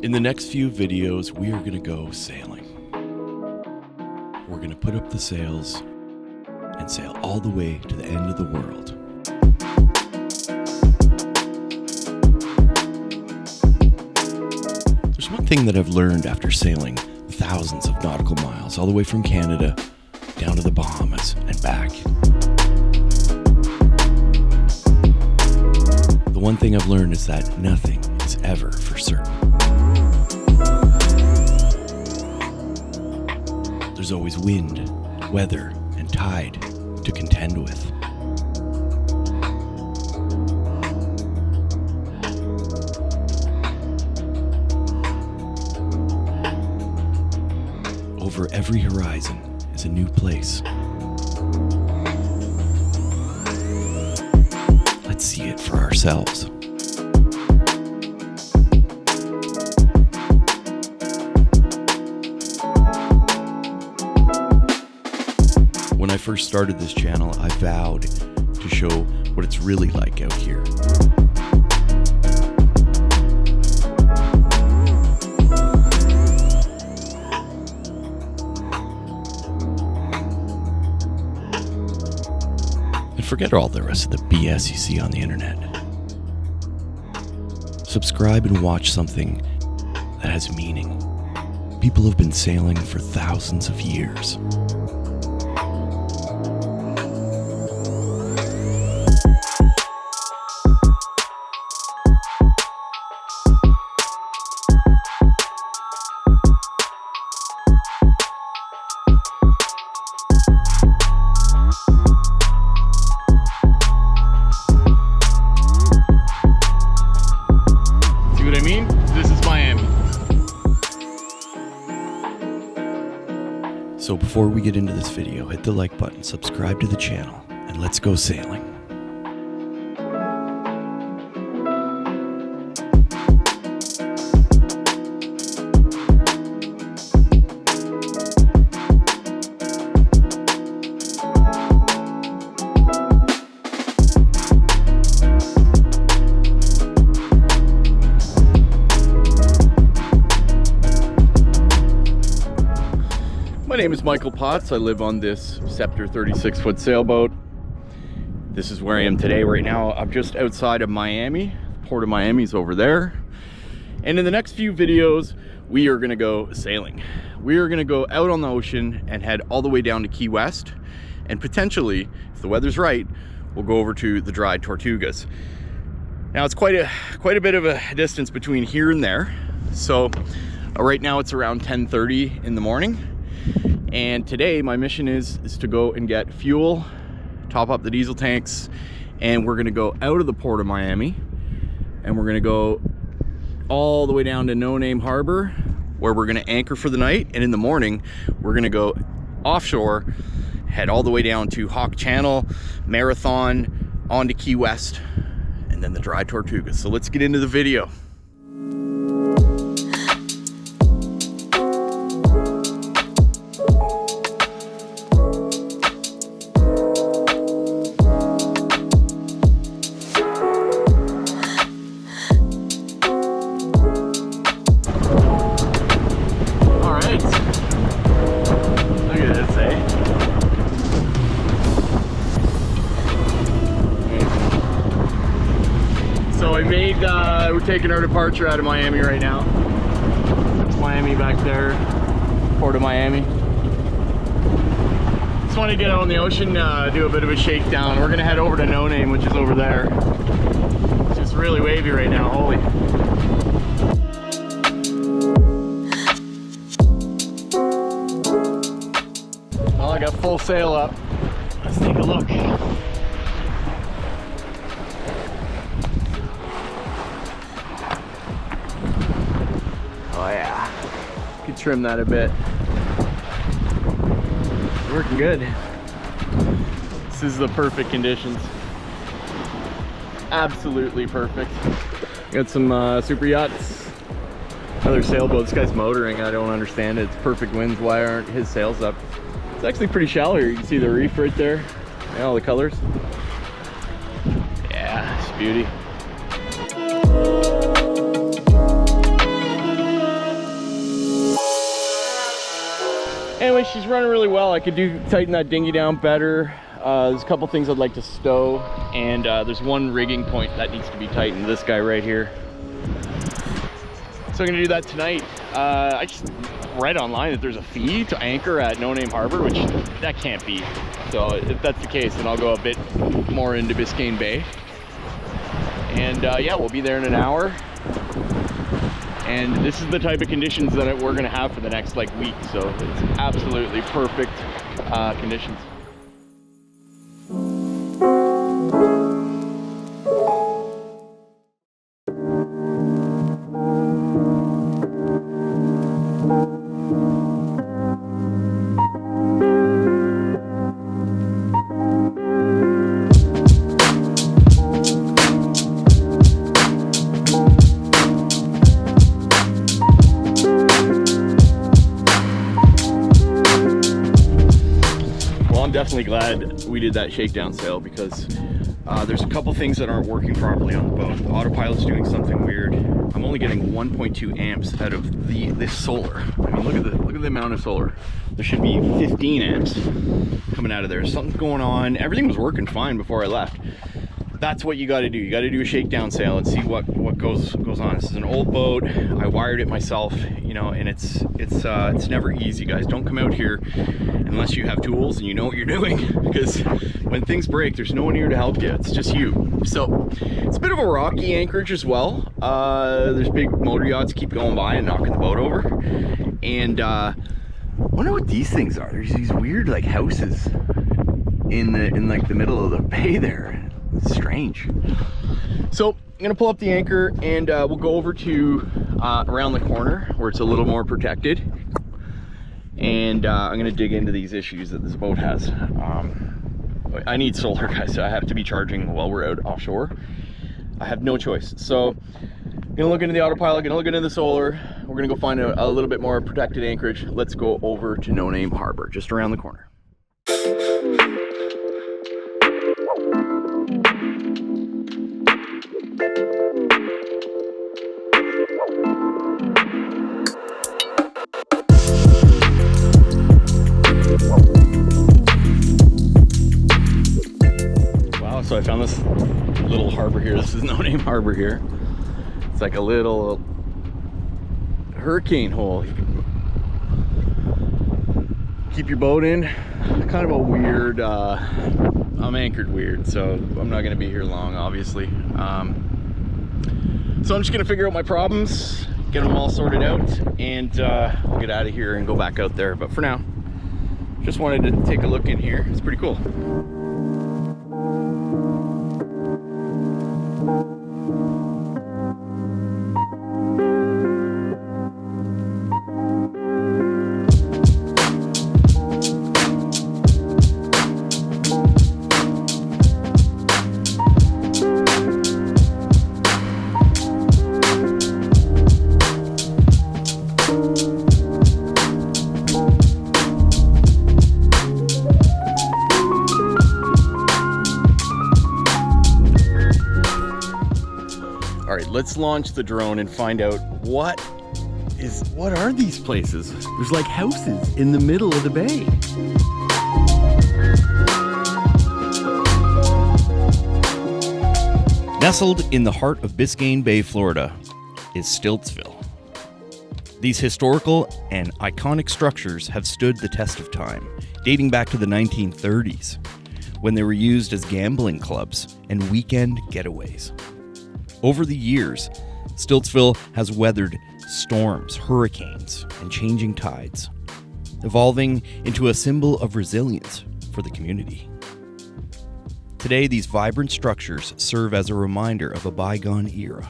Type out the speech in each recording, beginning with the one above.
In the next few videos, we are going to go sailing. We're going to put up the sails and sail all the way to the end of the world. There's one thing that I've learned after sailing thousands of nautical miles, all the way from Canada down to the Bahamas and back. The one thing I've learned is that nothing is ever for certain. There's always wind, weather, and tide to contend with. Over every horizon is a new place. Let's see it for ourselves. When I first started this channel, I vowed to show what it's really like out here. And forget all the rest of the BS you see on the internet. Subscribe and watch something that has meaning. People have been sailing for thousands of years. So before we get into this video, hit the like button, subscribe to the channel, and let's go sailing. My name is Michael Potts. I live on this Scepter 36-foot sailboat. This is where I am today. Right now, I'm just outside of Miami. Port of Miami's over there. And in the next few videos, we are gonna go sailing. We are gonna go out on the ocean and head all the way down to Key West. And potentially, if the weather's right, we'll go over to the Dried Tortugas. Now, it's quite a bit of a distance between here and there. So right now it's around 10:30 in the morning. And today my mission is to go and get fuel, top up the diesel tanks, and we're gonna go out of the Port of Miami and we're gonna go all the way down to No Name Harbor, where we're gonna anchor for the night. And in the morning, we're gonna go offshore, head all the way down to Hawk Channel, Marathon, on to Key West, and then the Dried Tortugas. So let's get into the video. We're taking our departure out of Miami right now. It's Miami back there, Port of Miami. Just want to get out on the ocean, do a bit of a shakedown. We're gonna head over to No Name, which is over there. It's just really wavy right now, holy. Well, I got full sail up. Let's take a look. Oh yeah, could trim that a bit. Working good. This is the perfect conditions. Absolutely perfect. Got some super yachts. Another sailboat. This guy's motoring. I don't understand it. It's perfect winds. Why aren't his sails up? It's actually pretty shallow here. You can see the reef right there. And all the colors. Yeah, it's beauty. Anyway, she's running really well. I could tighten that dinghy down better. There's a couple things I'd like to stow, and there's one rigging point that needs to be tightened, this guy right here. So I'm gonna do that tonight. I just read online that there's a fee to anchor at No Name Harbor, which that can't be. So if that's the case, then I'll go a bit more into Biscayne Bay. And yeah, we'll be there in an hour. And this is the type of conditions that we're gonna have for the next like week. So it's absolutely perfect conditions. Definitely glad we did that shakedown sail, because there's a couple things that aren't working properly on the boat. The autopilot's doing something weird. I'm only getting 1.2 amps out of this solar. I mean, look at the amount of solar. There should be 15 amps coming out of there. Something's going on. Everything was working fine before I left. That's what you got to do. You got to do a shakedown sail and see what goes on. This is an old boat. I wired it myself, you know, and it's never easy, guys. Don't come out here unless you have tools and you know what you're doing, because when things break, there's no one here to help you. It's just you. So it's a bit of a rocky anchorage as well. There's big motor yachts keep going by and knocking the boat over. And I wonder what these things are. There's these weird like houses in like the middle of the bay there. It's strange. So I'm gonna pull up the anchor and we'll go over to around the corner where it's a little more protected, and I'm gonna dig into these issues that this boat has. I need solar, guys. So I have to be charging while we're out offshore. I have no choice. So I'm gonna look into the autopilot, gonna look into the solar. We're gonna go find a little bit more protected anchorage. Let's go over to No Name Harbor, just around the corner. Wow, so I found this little harbor here. This is No Name Harbor here. It's like a little hurricane hole. You can keep your boat in. Kind of a weird, I'm anchored weird, so I'm not gonna be here long, obviously. So I'm just gonna figure out my problems, get them all sorted out, and I'll get out of here and go back out there. But for now, just wanted to take a look in here. It's pretty cool. All right, let's launch the drone and find out what are these places? There's like houses in the middle of the bay. Nestled in the heart of Biscayne Bay, Florida, is Stiltsville. These historical and iconic structures have stood the test of time, dating back to the 1930s, when they were used as gambling clubs and weekend getaways. Over the years, Stiltsville has weathered storms, hurricanes, and changing tides, evolving into a symbol of resilience for the community. Today, these vibrant structures serve as a reminder of a bygone era,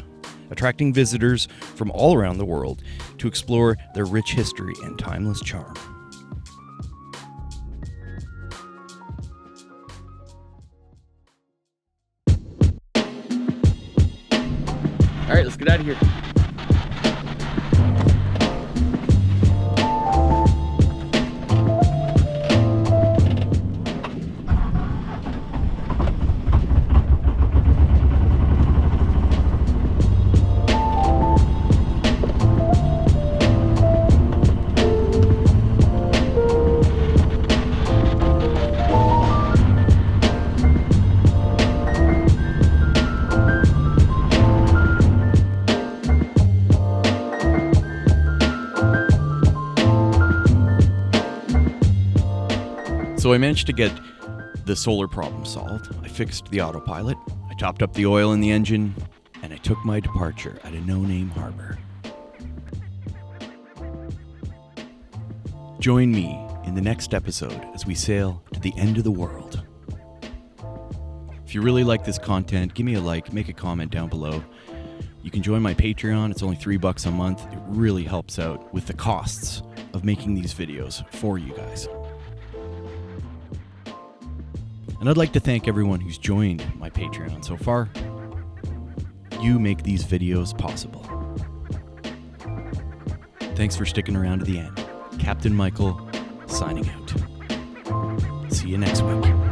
attracting visitors from all around the world to explore their rich history and timeless charm. All right, let's get out of here. So I managed to get the solar problem solved. I fixed the autopilot, I topped up the oil in the engine, and I took my departure at a no-name harbor. Join me in the next episode as we sail to the end of the world. If you really like this content, give me a like, make a comment down below. You can join my Patreon. It's only $3 a month. It really helps out with the costs of making these videos for you guys. And I'd like to thank everyone who's joined my Patreon so far. You make these videos possible. Thanks for sticking around to the end. Captain Michael, signing out. See you next week.